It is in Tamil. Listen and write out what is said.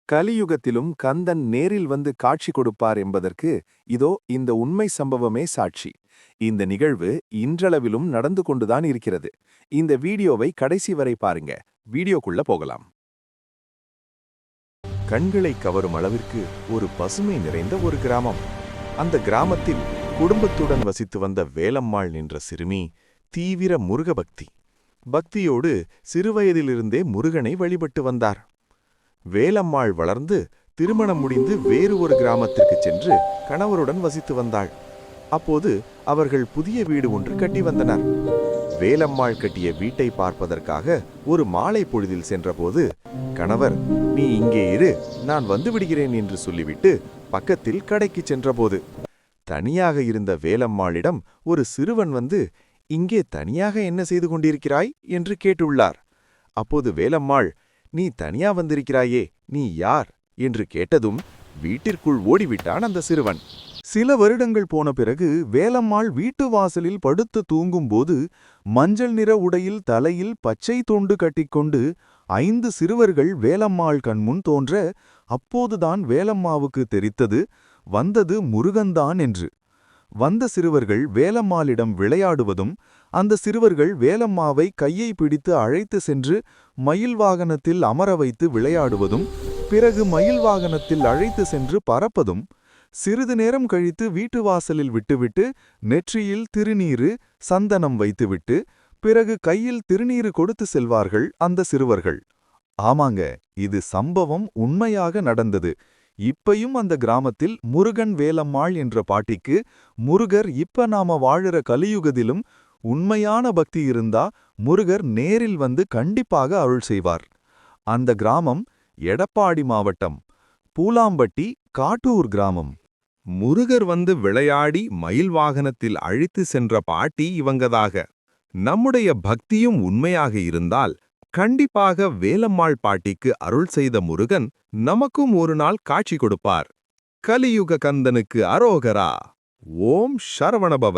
கலியுகத்திலும் கந்தன் நேரில் வந்து காட்சி கொடுப்பார் என்பதற்கு இதோ இந்த உண்மை சம்பவமே சாட்சி. இந்த நிகழ்வு இன்றளவிலும் நடந்து கொண்டுதான் இருக்கிறது. இந்த வீடியோவை கடைசி வரை பாருங்க. வீடியோக்குள்ள போகலாம். கண்களை கவரும் அளவிற்கு ஒரு பசுமை நிறைந்த ஒரு கிராமம். அந்த கிராமத்தில் குடும்பத்துடன் வசித்து வந்த வேலம்மாள் என்ற சிறுமி தீவிர முருக பக்தியோடு சிறுவயதிலிருந்தே முருகனை வழிபட்டு வந்தார். வேலம்மாள் வளர்ந்து திருமணம் முடிந்து வேறு ஒரு கிராமத்திற்கு சென்று கணவருடன் வசித்து வந்தாள். அப்போது அவர்கள் புதிய வீடு ஒன்று கட்டி வந்தனர். வேலம்மாள் கட்டிய வீட்டை பார்ப்பதற்காக ஒரு மாலை பொழுதில் சென்றபோது கணவர், "நீ இங்கே இரு, நான் வந்து விடுகிறேன்" என்று சொல்லிவிட்டு பக்கத்தில் கடைக்கு சென்றபோது தனியாக இருந்த வேலம்மாளிடம் ஒரு சிறுவன் வந்து, "இங்கே தனியாக என்ன செய்து கொண்டிருக்கிறாய்?" என்று கேட்டுள்ளார். அப்போது வேலம்மாள், "நீ தனியா வந்திருக்கிறாயே, நீ யார்?" என்று கேட்டதும் வீட்டிற்குள் ஓடிவிட்டான் அந்த சிறுவன். சில வருடங்கள் போன பிறகு வேலம்மாள் வீட்டு வாசலில் படுத்து தூங்கும்போது மஞ்சள் நிற உடையில் தலையில் பச்சை தொண்டு கட்டிக்கொண்டு 5 சிறுவர்கள் வேலம்மாள் கண்முன் தோன்ற, அப்போதுதான் வேலம்மாவுக்கு தெரித்தது வந்தது முருகன்தான் என்று. வந்த சிறுவர்கள் வேலம்மாளிடம் விளையாடுவதும் அந்த சிறுவர்கள் வேலம்மாவை கையை பிடித்து அழைத்து சென்று மயில் வாகனத்தில் அமர வைத்து விளையாடுவதும், பிறகு மயில் வாகனத்தில் அழைத்து சென்று பறப்பதும், சிறிது நேரம் கழித்து வீட்டு வாசலில் விட்டுவிட்டு நெற்றியில் திருநீறு சந்தனம் வைத்துவிட்டு பிறகு கையில் திருநீறு கொடுத்து செல்வார்கள் அந்த சிறுவர்கள். ஆமாங்க, இது சம்பவம் உண்மையாக நடந்தது. இப்பயும் அந்த கிராமத்தில் முருகன் வேலம்மாள் என்ற பாட்டிக்கு முருகர் இப்ப நாம வாழுற கலியுகத்திலும் உண்மையான பக்தி இருந்தா முருகர் நேரில் வந்து கண்டிப்பாக அருள் செய்வார். அந்த கிராமம் எடப்பாடி மாவட்டம், பூலாம்பட்டி, காட்டூர் கிராமம். முருகர் வந்து விளையாடி மயில் வாகனத்தில் அழித்து சென்ற பாட்டி இவங்கதாக. நம்முடைய பக்தியும் உண்மையாக இருந்தால் கண்டிப்பாக வேலம்மாள் பாட்டிக்கு அருள் செய்த முருகன் நமக்கும் ஒரு நாள் காட்சி கொடுப்பார். கலியுக கந்தனுக்கு அரோகரா. ஓம் சரவணபவ.